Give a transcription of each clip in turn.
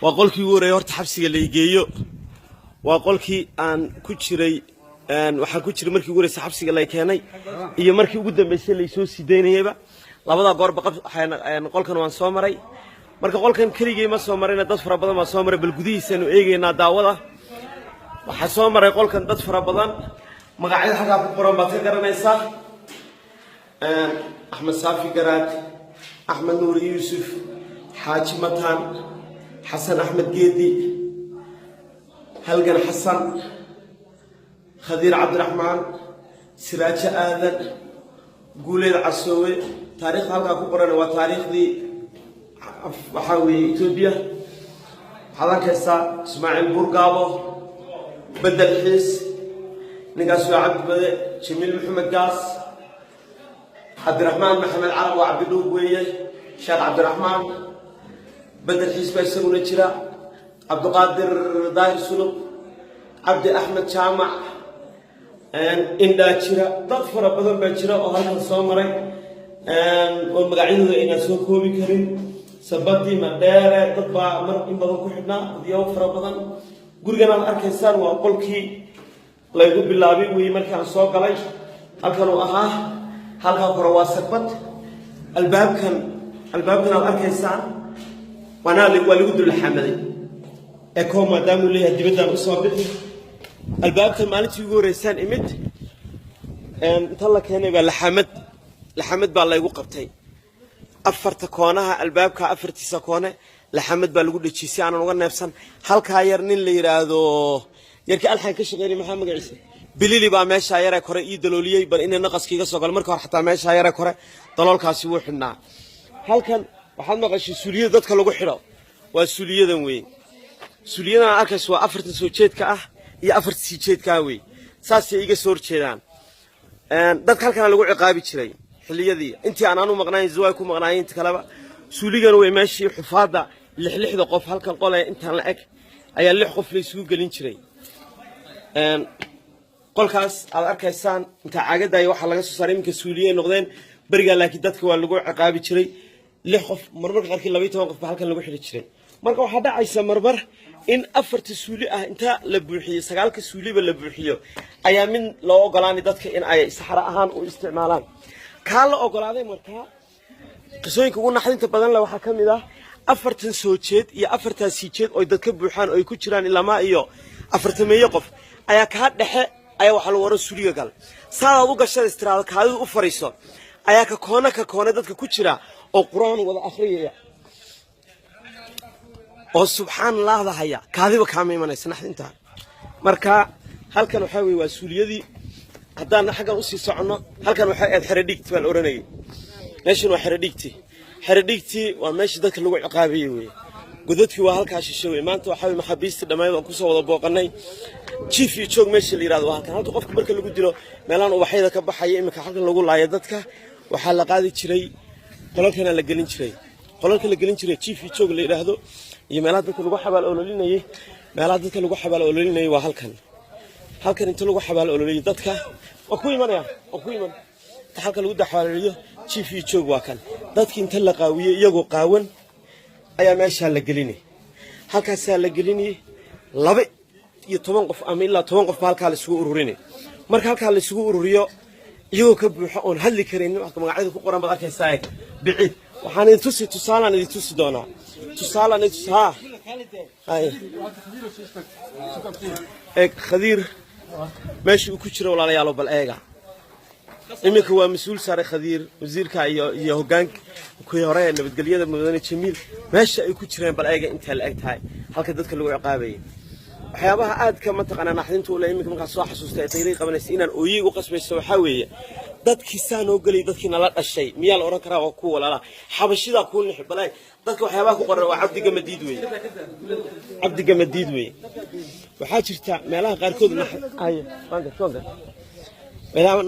وقولكي وري هرت حبسي اللي يجيو وقولكي أن كتشري أن وحكتشري مركي وري حبسي اللي كاني هي مركي قدام بس اللي يسوي سيدين هيبة لابد قرب قف حين قولك أنا صامري مركي قولك كريجي ما صامرين تدفر بدل ما صامر بالقديس إنه إيجي ناداوله وحصامر يقول كان تدفر بدل ما قاعد حاجة في القرآن بتذكر نيسا أحمد صافي قرات أحمد نور يوسف حاج متان حسن أحمد جيدي هلقن حسن خدير عبد الرحمن سراج آذن قولي العسوي تاريخ هلقا كبرنا وتاريخ دي وحاوي إثيوبيا هذا كيسا إسماعيل بورقابو بدل حيس نقاس عبد بدء جميل محمد قاس عبد الرحمن محمد عرب وعبد الله وياه شيخ عبد الرحمن بدل حيس بيسرون الجرا عبد القادر داير سلوك عبد أحمد شامع إن داتشرا ضفر بدل باتشرا وهذا الصامري والمقاعدين إن سوكو بكريم سببتي مدارة تطبع مر إن بدل كحنا ضياف فربضان قرقنا الأركيسان وقولكي لا يقول بالله وي مركي عن سوق عليه هل كانوا هل كانوا كروا سكبت الباب كان الأركيسان وانا اللي يقول الحمدي اكو ما دام لي هدبدا اصابت الباب كان مالتي يقول رسان امد طلع هنا بقى لحمد بقى الله يقول قبتي افرت كونها الباب كافرت سكونه لحمد بقى لو دجيسي انا uga neefsan halka yar nin la yiraahdo yarkii alxan ka shaqeeyay maxamed ciise bilili baa meesha yar kore ii dalooliyay bar in naqaskiga soo gal marka hore xataa meesha yar kore daloolkaasi wuu xidhnaa halkan waxaad maqashay suuliyada dadka lagu xidho waa suuliyadan weyn suuliyadan arkays waa afartan soo jeedka ah iyo afartan sii jeedka weey saas ay iga soo jeedaan dadka halkan lagu ciqaabi jiray xiliyadii intii aan aanu maqnaayn zuwaay ku maqnaayn inta kaleba suuligan way meeshii xufaada lixda qof halkan qolay intaan la eg ayaa lix qof la isugu galin jiray qolkaas aad arkaysaan inta caagada ay waxa laga soo saaray iminka suuliyay noqdeen bariga laakiin dadka waa lagu ciqaabi jiray lix qof marmarka qaarkii 12 qof halkan lagu xidhi jiray marka waxa dhacaysa marmar in afarta suuli ah inta la buuxiyo sagaalka suuliba la buuxiyo ayaa min loo ogolaanay dadka in ay saxara ahaan u isticmaalaan ka la ogolaaday marka qisooyinka ugu naxdinta badan la waxa kamid ah afartan soo jeed iyo afarta sii jeed oo dadka buuxaan oo ay ku jiraan ilaa ma iyo afartameeyo qof ayaa ka dhaxe ayaa waxa la waro suuliga gal saad u gashay istiraado kaadu u fariiso ayaa ka koona dadka ku jira oo quraan wada akhriyaya oo subhanallah haya kaadiba kaama imanaysa naxdinta marka halkan waxa weey waa suuliyadii hadaan xagan u sii socono halkan waxa aad xeradhigti baan oranayay meeshan waa xeradhigti waa meesha dadka lagu ciqaabiyo weey godadkii waa halka shisheey maanta waxa weey maxaabiista dhameeyay oo ku soo wada booqanay chief iyo joog meesha la yiraahdo halkan halka qofka marka lagu dilo meelaan ubaxyada ka baxaya imika halkan lagu laayo dadka waxa la qaadi jiray qolalka la gelin jiray chief iyo joog la yiraahdo iyo meelaha dadka lagu xabaal ololinayay waa halkan inta lagu xabaal ololinayay dadka oo ku imanaya halka lagu daxwaaliyo chief iyo joog waa kan dadkii inta la qaawiyay iyagoo qaawan ayaa meesha la gelinay halkaas la gelinay 12 qof ama ilaa 10 qof halka la isugu ururinay marka halka la isugu ururiyo iyagoo ka buuxa oon hadli karin wax magacyada ku qoran bad arkaysaa bicid waxaan idin tusi doonaa tusaale khadiir meeshii uu ku jiro walaalayaal bal eega imika waa mas'uul sare khadiir wasiirka iyo hoggaanka ku hore nabadgelyada mudane jamiil meesha ay ku jireen bal eega inta la eg tahay halka dadka lagu ciqaabayay waxyaabaha aad ka mataqaanaa naxdinta u leeyahay imika marka soo xasuustay tayriiq qabanaysa inaan ooyiga u qasbayso waxa weeye dadkii saan oo galay dadkii nala dhashay miyaa la oran karaa waa ku walaala xabashida ku nixi balay dadka waxyaabaha ku qoran waa cabdiga madiid weey waxa jirta meelaha qaar kood meelaha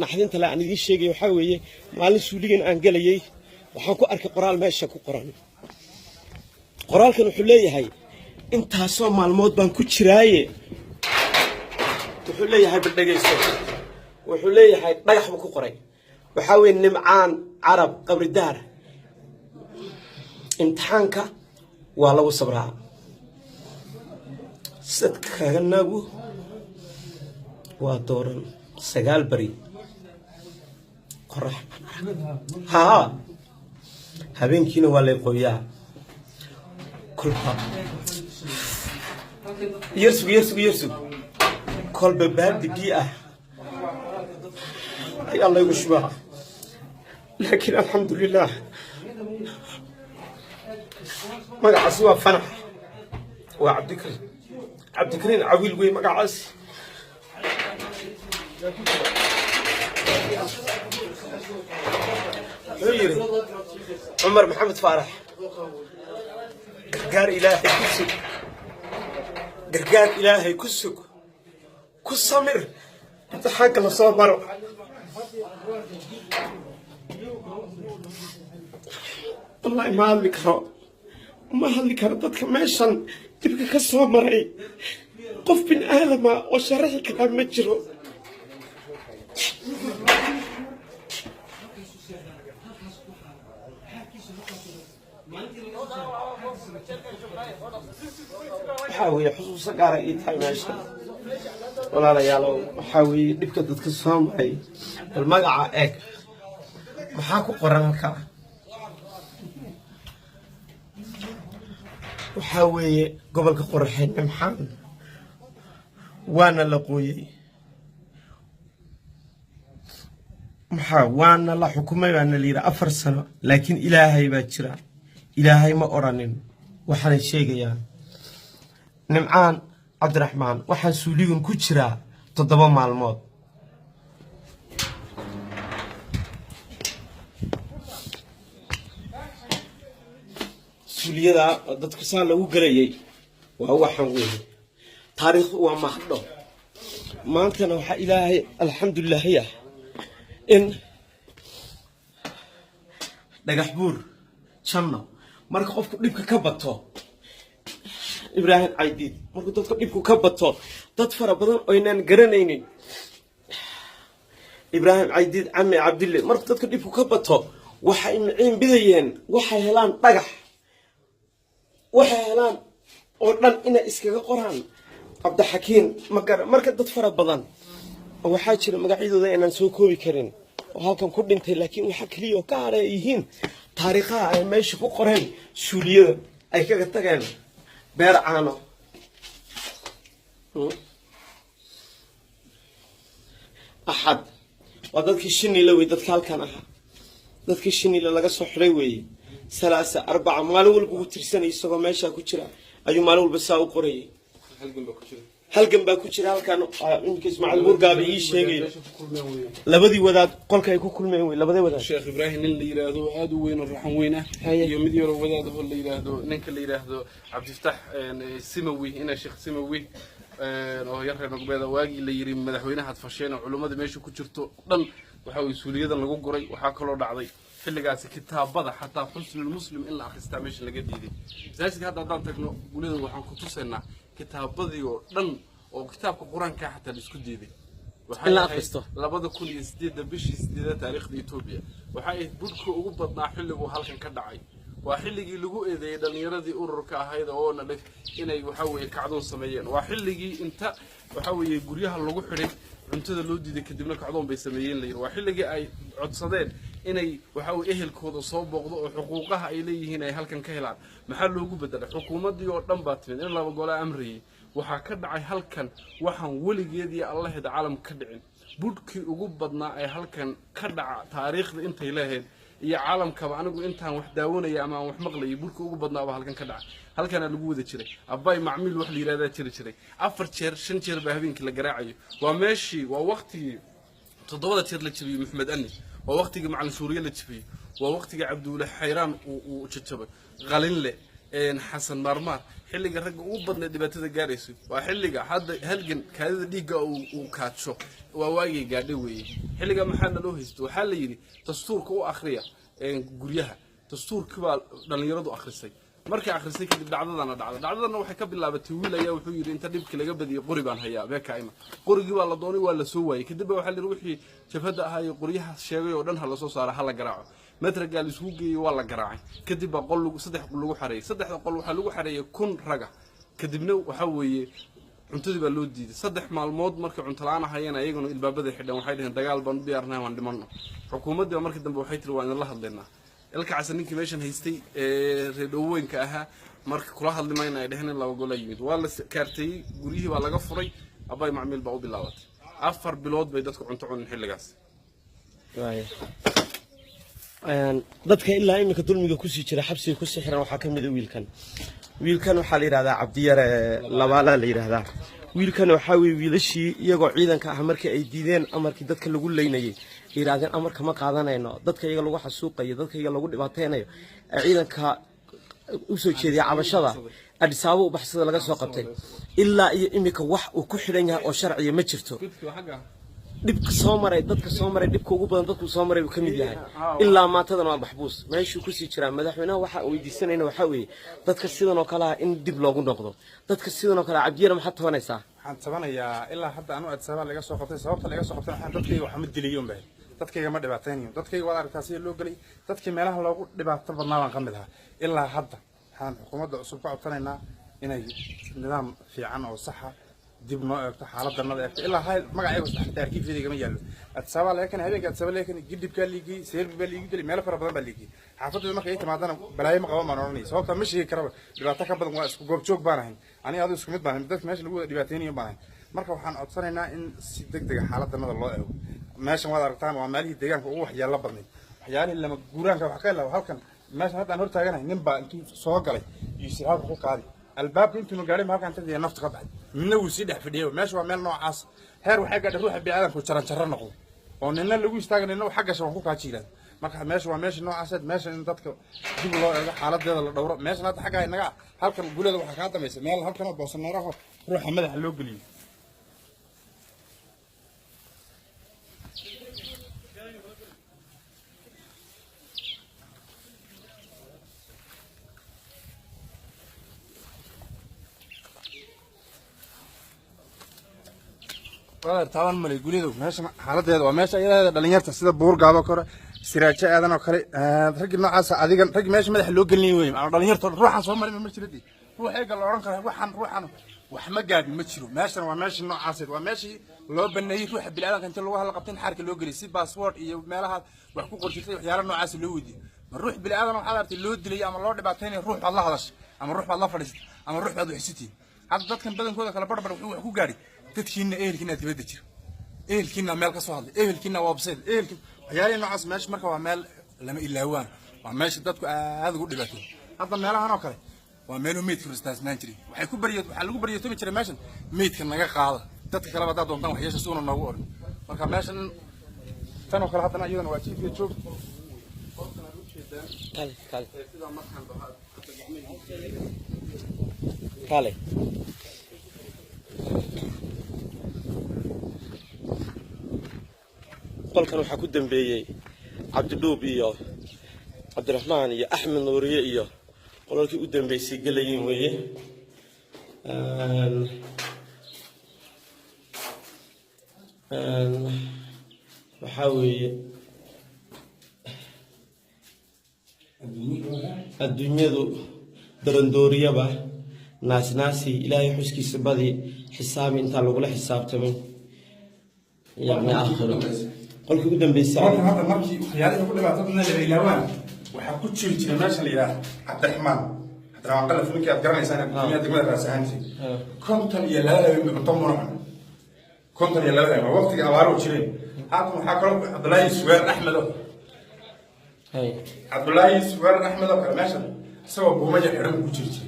naxdinta la aan idin sheegay waxa weeye maalin suuligan aan galayay waxaan ku arkay qoraal meesha ku qoran qoraalkan wuxuu leeyahay intaasoo maalmood baan ku jiraaye wuxuu leeyahay badhageyso wuxuu leeyahay dhagax ku qoray waxa weey nimcaan carab qabri daar imtixaanka waa lagu sabraa sadkanagu waa dooran 9 bari qorax ها habeenkiina waa la qoyaa kulba yersug kolba baadi biya ay Allah yushba laakiin alxamdulillah magacaas waa fanax waa cabdikariin cawiil wey magacaas غير عمر محمد فارح قرقار إلهي كسك كسمر انت حق الله صبر والله ما هلك ردتك ماشان تبقى كسمري قف بن آدم وشرحي كلام مجرو حاوي حصوص قارة إيتها ماشي ولا ريالو حاوي دبكة تتكسهم هاي المقعة إيك محاكو قرانك وحاوي قبل قرحين محمد وانا لقوي وانا لا حكومة وانا ليرا 4 سنة لكن إلهي باجرا إلهي ما أرانين وحنا الشيء يا نمعان عبد الرحمن وحن سوليون كجرا تضبط مع الموت سولية دا dadka saan lagu galayay waa waxan weey taariikh waa mahdo maantana waxa Ilaahay alxamdulillah in dhagax buur janno marka qofku dhibka ka bato Ibrahim Aidid marka dadka dhibku ka bato dad fara badan oo inaan garanaynin Ibrahim Aidid Ami Abdullah marka dadka dhibku ka bato waxay miciin bidayeen waxay helaan dhagax waxay helaan oo dhan ina iskaga qoraan Abdixakiin marka dad fara badan waxa jira magacyadooda inaan soo koobi karin oo halkan ku dhintay laakiin waxa kaliya oo ka haray yihiin taariikhaha ay meesha ku qoreen suuliyada ay kaga tageen beer caano axad waa dadkii shinila way dadka halkan aha dadkii shinila laga soo xiray way 3 4 maalin walba uu tirsanay isagoo meesha ku jira ayuu maalin walba saa u qorayay halgan baa ku jira halkan imka Ismaaciil Buurgaabe ii sheegay labadii wadaad qolka ay ku kulmeen way labadii wadaad Sheekh Ibrahim nin la yiraahdo aad u weyn oo raxan weyn ah iyo mid yar oo wadaad oo la yiraahdo ninka la yiraahdo Cabdifataax Simawi ina Sheekh Simawi oo yar reer Nogbeeda waagi la yiri madaxweynaha fasheen culimada meesha ku jirto dhan waxa uu suuliyadan lagu guray waxa kale oo dhacday xilligaas kitaabada xataa xusnul muslim in la akhristo meesha laga diiday saasiga hadda daan tagno gulida waxaan ku tusaynaa kitaabadii oo dhan oo kitaabka quraanka xataa isku diiday waxa la akhristo 2008 bishii 8 taariikhda Itoobiya waxa ay budku ugu badnaa xilligu halkan ka dhacay waa xilligii lagu eedeeyay dhalinyaradii ururka ahayd oo na dhig inay waxa weeye kacdoon sameeyeen waa xilligii inta waxa weeye guryaha lagu xiray cuntada loo diiday kadibna kacdoon bay sameeyeen la yiri waa xilligii ay codsadeen inay waxa uu ehelkooda soo booqdo oo xuquuqaha ay leeyihiin ay halkan ka helaan maxaa loogu bedelay xukuumadii oo dhan baa timid in laba gole amriyay waxa ka dhacay halkan waxaan waligeedii Allah hada caalam ka dhicin budkii ugu badnaa ay halkan ka dhaca taariikhda intay leeyahay iyo caalamka anigu intaan wax daawanaya ama wax maqlay budkii ugu badnaa baa halkan ka dhaca halkan lagu wada jiray abay macmiil wax la yiraahdaa jiray 4 jeer 5 jeer baa habeenkii la garaacayo waa meeshii waa waqtigii 7 jeer la jibiyay Maxamed Anni waa waqtigii macallin Suuriye la jibiyay waa waqtigii Cabdulla Xayraan uu jajabay qalinle Xasan Marmar xilliga rag ugu badnaa dibaatada gaarayso waa xilliga hadda halgan kaadida dhiiga uu kaadsho waa waagii gaadhay weeye xilliga maxaa loo haysto waxa la yiri dastuurka u akhriya guryaha dastuurka baa dhalinyaradu akhrisay markay akhrisay kadib dhacdadana waxay ka bilaabatay wiil ayaa wuxuu yiri inta dhibki laga badiyay qori baan hayaa beeka ima qorigii waa la doonay waa la soo waayay kadib waxa la yiri wixii jabhada ahaa qoryaha sheegay oo dhan ha la soo saaro ha la garaaco matragal isku geeyay waa la garaacay kadib baa qol saddex qol lagu xareeyay saddexda qol waxa lagu xareeyay 1000 raga kadibna waxa weeye cuntadii baa loo diiday saddex maalmood markay cunto la'aan ahayeen ayaguna ilbaabada xidhan waxay dhaheen dagaal baan u diyaarnahay waan dhimanno xukuumadda markii dambe waxay tiri waa in la hadlaynaa ilka casan ninkii meeshan haystay reedoweenka ahaa markii kula hadlimayna ay dhaheen laba gol ay yimid waa la kaartay guriyihii baa laga furay abay macmiil baa u bilaabatay 4 bilood bay dadku cunto cuneen xilligaas dadka ilaa imika dulmiga ku sii jira xabsiga ku sii xiran waxa kamid ah wiilkan waxa la yiraahdaa Cabdiyare labaala la yiraahdaa wiilkan waxa wiilashii iyagoo ciidanka ah markii ay diideen amarkii dadka lagu leynayay yiraahdeen amarka ma qaadanayno dadka iyaga lagu xasuuqayo dadka iyaga lagu dhibaateynayo ciidanka u soo jeediya cabashada Addis Ababa u baxsada laga soo qabtay ilaa iyo imika wax uu ku xiran yahay oo sharciye ma jirto dibka soo maray dadka soo maray dibka ugu badan dadku soo maray kamid yahay ilaa maantadan waa maxbuus meeshuu ku sii jira madaxweynaha waxa uu weydiisanayna waxa weeye dadka sidan oo kale in dib loogu noqdo dadka sidan oo kale Cabdiyare maxaa tabanaysaa waxaan tabanayaa ilaa hadda anu Addis Ababa laga soo qabtay sababta laga soo qabtay waxaan dadkayga wax ma diliyoon baa dadkayga ma dhibaataynayo dadkayga wada arkaas loo galay dadkii meelaha loogu dhibaato badnaa baan kamid ahaa ilaa hadda waxaan xukuumadda cusub ka codsanaynaa inay nidaam fiican oo sax ah dib noo eegto xaaladdanada eegto ilaa hay magacayga sax taarkiifyada ma yaalo Addis Ababa laakiin habeenka Addis Ababa laakiin gidibka liigi seerbi baa liigi dilay meel fara badan baa liigi xaafadda markay timaadana balaayo ma qabo ma oranay sababta ma sheegi karo dhibaato ka badan waa isku goob joog baanahay aniga aad isku mid baanahay dadka meesha lagu dhibaateynayo baanahay marka waxaan codsanaynaa in si degdeg ah xaaladdanada loo eego meeshan waad aragtaan waa meelihii deegaanka ugu waxyaalo badnay waxyaalihii lama guuraanka wax ka ilaa halkan meeshan hadda aan hor taaganahay nin baa intuu soo galay iyo si halka ku qaaday albaabka intuu gaadhay halkan tadii nafta ka baxay midna wuu si dhex fadhiyay meesha waa meel noocaas heer waxay gaadhay ruuxa bini'aadamku jaran noqdo oo ninna lagu istaaganayna xagga shan ku kaajiilaan marka meesha waa meesha noocaas meesha in dadka dib loo eego xaaladeeda la dhowro meesha hadda xagga inaga halkan gulada waxa ka dambaysa meel halkan oo boosaneeraha ruuxa madaxa loo galiyo طبعا مالي قوليدو ماشي حالتها waa meesha iyada dhalinyarta sida buur gaabo kore siraaje aadan oo kale rag noocaas adiga rag meesha madax loo galin weey ama dhalinyarta ruuxan soo marin ma jiradii ruuxayga la oran karo ruuxan wax ma gaadhin ma jiro meeshan waa meesha noocaas waa meeshii loo baneeyay ruuxa bilaadanka inta lagu hal qabtin xarka loo galiyay si passport iyo meelaha wax ku qorshitay waxyaalo noocaas loo weydiiyay ma ruux bilaadan waxa artay loo dilay ama loo dhibaateenay ruux baad la hadashay ama ruux baad la fadhiisatay ama ruux baad wixsitiin hadda dadkan badankooda kala barbar wuxuu wax ku gaadhay dadkiina ehelkiina dibadda jira ehelkiina meel ka soo hadlay ehelkiina waa bisad ehelkin waxyaalaha noocaas meesha marka waa meel lama ilaawaan waa meesha dadku aad ugu dhibaatay hadda meelahan oo kale waa meelo meedka ristaasnaan jiray waxay ku bariyay waxa lagu bariyay toban jiray meeshan meedka naga qaada dadka kale wada doontaan wax yeesho suuna noogu oran marka meeshan tan oo kale hadana iyadana waa jiifka joog kale qolkan waxa ku dambeeyay Cabdidhuub iyo Cabdiraxmaan iyo Axmed Nuuriye iyo qolalkii u dambeysay galayeen weeye waxa weeye adduunyadu darandooriyaba naasnaasi ilaahay xuskiisa badi xisaab inta lagu la xisaabtamay يعني آخر قل في قدام بالساعة هذا مركي خيالي كل ما تطلع الإلهوان وحكوت شيء كذا ماشي اللي راح عبد الرحمن قال في مكة أذكرني إنسان الدنيا تقول رأس هانسي كنت يا لا بطمر كنت يا لا وقت أوارو شيء هذا محاكرة عبد الله سوير أحمد عبد الله سوير أحمد ماشي سوى بومجة حرم كوتشي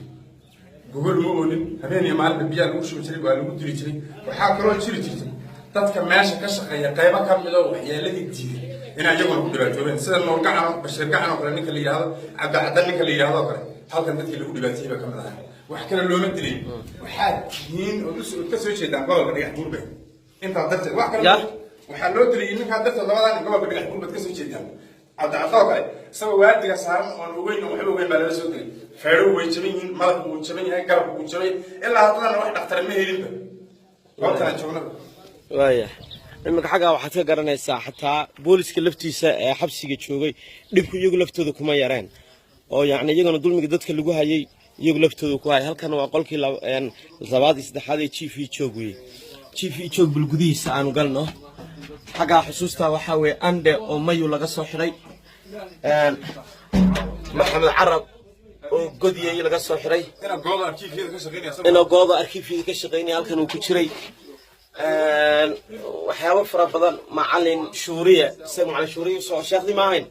بقول مؤمن هذين يا معلم بيا لوش وشري وقالوا مدري شري وحاكرة شري dadka meesha ka shaqeeya qayb ka mid ah waxyeeladii diiday in ayagu ku dhibaatoobeen sida nool gacan bashir gacan oo kale ninka la yiraahdo cabdi ninka la yiraahdo kale halkan dadkii lagu dhibaateeyay ka mid ah wax kale looma dilay waxa diin oo ka soo jeedaan gobolka dhagax buurbe inta dadka wax kale waxa loo dilay ninka dadka labadan gobolka dhagax buurbe ka soo jeedaan cabdi kale sabab waadiga saaran oo weyn oo waxba weyn baa la soo dilay feero way jabin malab uu jabin yahay garab uu jabin ilaa hadana wax dhakhtar ma helinba waqtan joogna وايه imika xaggaa waxaad ka garanaysaa xataa booliska laftiisa ee xabsiga joogay dhibku iyagu laftooda kuma yareen oo yacni iyagana dulmiga dadka lagu hayay iyagu laftooda ku hayay halkan waa qolkii labaad iyo saddexaad ee chief joog weeye chief joog bulgudihiisa aanu galno xaggaa xusuustaa waxaa weeye ande oo mayu laga soo xiray maxamed carab oo godiyay laga soo xiray inuu gooda arkiifyada ka shaqeynaya halkan uu ku jiray waxyaabo fara badan macalin shuuriye isaga macalin shuuriye soo sheekhdii ma ahayn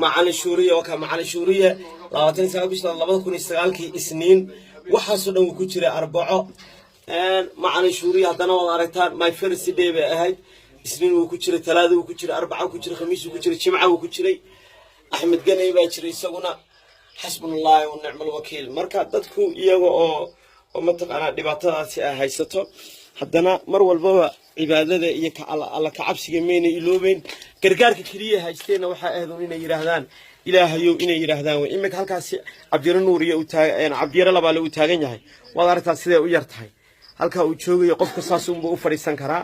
macalin shuuriye oo ka macalin shuuriye 29 bisha 2009 isniin waxaasoo dhan uu ku jiray arbaco macalin shuuriye haddana wada aragtaan my first day bay ahayd isniin uu ku jiray talaado uu ku jiray arbaco ku jiray khamiis uu ku jiray jimca uu ku jiray axmed ganay baa jiray isaguna xasbunallahi wa ni'mal wakiil marka dadku iyaga oo mataqaanaa dhibaatadaasi ay haysato haddana mar walbaba cibaadada iyo alla ka cabsiga meena iloobeyn gargaarka kaliya haysteena waxaa ahayd inay yiraahdaan ilaahayow inay yiraahdaan way imika halkaasi cabdiro nuur iyo cabdiro labaale uu taagan yahay waad aragtaa sidee u yar tahay halka uu joogayo qofka saas uu u fariisan karaa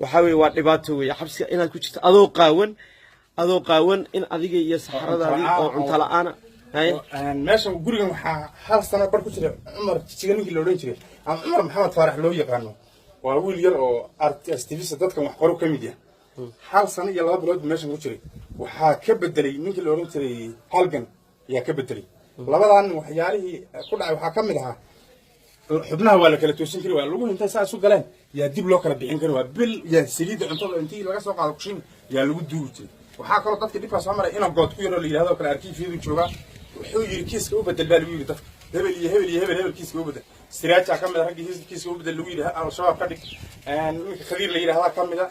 waxa weeye waa dhibaato weeye xabsiga inaad ku jirto adoo qaawan in adiga iyo saxaradaadii oo cunto la'aana meesha gurigan waxaa hal sano bar ku jira cumar jijiga ninkii la odhan jiray ama cumar maxamed faarax loo yaqaano waa wiil yar oo artistivista dadkan wax qoro ka mid yahay hal sano iyo 2 bilood meeshan ku jiray waxaa ka bedelay ninkii la odhan jiray halgan ayaa ka bedelay labadan waxyaalihii ku dhacay waxaa ka mid ahaa xubnaha waa la kala toosin jiray waa lagu intay saa isu galeen yaa dib loo kala bixin karin waa bil yaa saliida cuntada intii laga soo qaado kushin yaa lagu duubi jiray waxaa kaloo dadka dhibka soo maray inuu good ku yaro la yiraahdo kala arkiifyadu jooga wuxuu yiri kiiska u bedel baa lagu yiri dadka hebel kiiska u bedel siraaja ka mid ah raggii kiiska u bedel lagu yiri al-shabaab ka dhig ninka khadiir la yiraahdo ka mid ah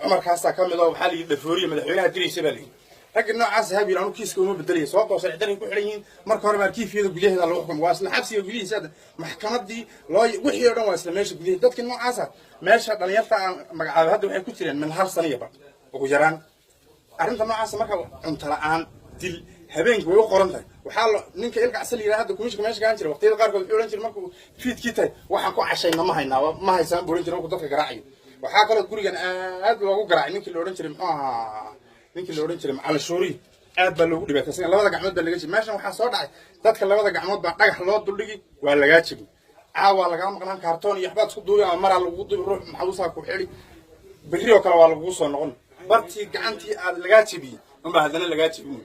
cumar kaasa ka mid ah waxa la yiri dhafooriye madaxweynaha diraysa baa la yiri ragga noocaas habi aanu kiiska uma bedelay soo qoosay ciidan ku xiran yihiin marka hore arkiifyada gudaheeda lagu xukumo waa isla xabsiga gudihiisa maxkamadii loo wixii oo dhan waa isla meesha gudaheeda dadka noocaas meesha dhalinyarta magacaabo hadda waxay ku jireen min hal saniyaba ugu yaraan arrinta noocaas marka cunto la'aan dil habeenkii way u qoran tahay waxaa ninka ilka asal yiraahdo kumishka meesha gaan jira waqtiyada qaar kood wuxuu oran jiray markuu fiidkii tahay waxaan ku cashayna ma haynaa ma haysan buurin jiray markuu dadka garaacayo waxaa kaloo gurigan aad loogu garaacay ninkii la oran jiray muxuu ahaa ninkii la oran jiray macalin shuuri aad baa loogu dhibaatay labada gacmood baa laga jibay meeshan waxaa soo dhacay dadka labada gacmood baa dhagax loo duldhigi waa laga jibay caawa laga maqnaan kartoon iyo waxbaad isku duubay ama maraa lagu duubay ruux maxbuusa ku xiri berri oo kale waa lagu soo noqon bartii gacantii aad laga jibiyay ama hadana laga jibin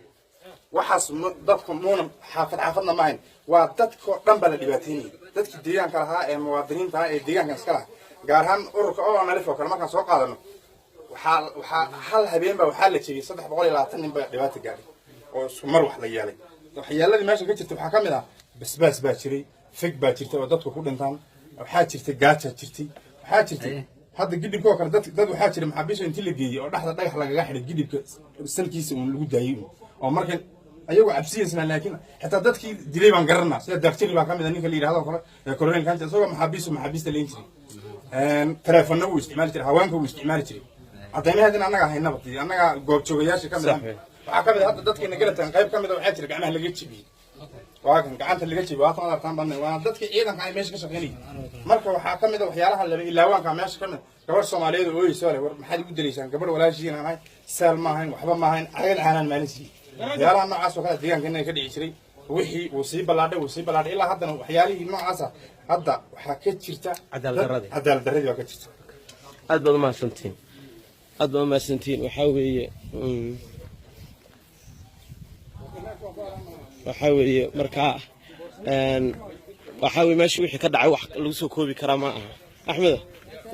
waxaas dadku muuna xaafadna ma hayn waa dadka dhan baa la dhibaateynay dadkii deegaanka lahaa ee muwaadiniinta ee deegaanka iska lahaa gaar ahaan ururka oo analif oo kale markaan soo qaadano waxaa hal habeen baa waxaa la jebiyay 320 nin baa dhibaato gaaray oo isku mar wax la yeelay waxyaaladii meesha ka jirtay waxaa ka mid ah basbaas baa jiray fig baa jirtay oo dadku ku dhintaan waxaa jirtay gaaja jirtay waxaa jirtay hadda gidibka oo kale dad waxaa jira maxaabiis intii la geeyay oo dhaxda dhagax lagaga xiray gidibka salkiisa uu lagu daayay oo markan ayagu cabsiyeysna laakiin xitaa dadkii dilay baan garanaa sida dakhtari baa kamid ah ninka la yiraahdo kale ee koreen kan isagoo maxaabiista leen jiray telefoonada uu isticmaali jiray haweenka uu isticmaali jiray cadaynaheedina annaga haynaba annaga goob joogayaasha kamid ah waxaa kamid ah hadda dadkii nagalatan qayb kamid ah waxaa jira gacmaha laga jibiyay waa kan gacanta laga jibiyay waa tan baan waa dadkii ciidanka ay meesha ka shaqeynayeen marka waxaa kamid ah waxyaalaha la ilaawanka meesha kamid gabar Soomaaliyeed oo ay soo leh war maxaad ugu dileysaan gabar walaashiina ahay saal ma ahayn waxba ma ahayn ayad aanan maalintii waxyaalaha noocaas oo kale deegaanka inay ka dhici jiray wixii uu sii balaadhay ilaa haddana waxyaalihii noocaas hadda waxaa ka jirta cadaalad darradii waa ka jirta aad baad u mahadsantiin waxaa weeye markaa waxaa weeye meesha wixii ka dhacay wax lagu soo koobi karaa ma aha axmed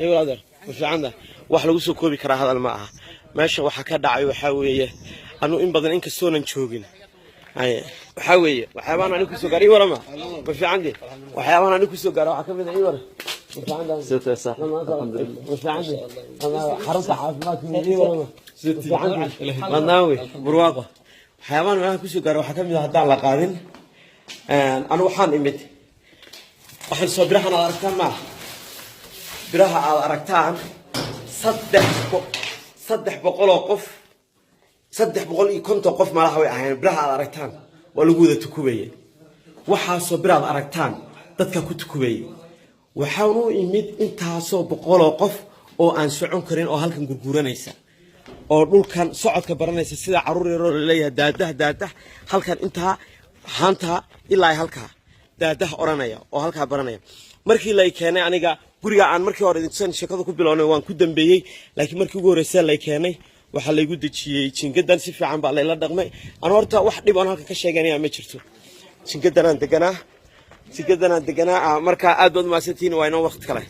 iyo walaal fiicanda wax lagu soo koobi karaa hadal ma aha meesha waxa ka dhacay waxaa weeye anu in badan in kastoonan joogin waxaa weeye waxyaabahan anigu kusoo gaaray warama ma fiicandi waxyaabahan anigu kusoo gaaray waxaa ka mid ah war xarunta caafimaadka warama madnaawe burwaaqo waxyaabahan meelaha kusoo gaaray waxaa ka mid ah haddaan la qaadin anu waxaan imid waxaan soo birahan aad aragtaan maaha biraha aad aragtaan 300 qof 350 qof malaha way ahayn biraha aad aragtaan waa lagu wada tukubayay waxaasoo biraad aragtaan dadka ku tukubayay waxaanu imid intaasoo 100 qof oo aan socon karin oo halkan gurguranaysa oo dhulkan socodka baranaysa sida caruur yar oo leeyahay daadah halkan inta haanta ilaa halka daadah oranaya oo halka baranaya markii la keenay aniga guriga aan markii hore intaan shaqada ku bilownay waan ku dambeeyay laakiin markii ugu horeysay la keenay waxa la igu dajiyay jingadan si fiican baa la dhaqmay aan horta wax dhib aan halka ka sheeganaya ma jirto jingadan aan deganaa marka aad baad maasantiin waa inoo waqti kale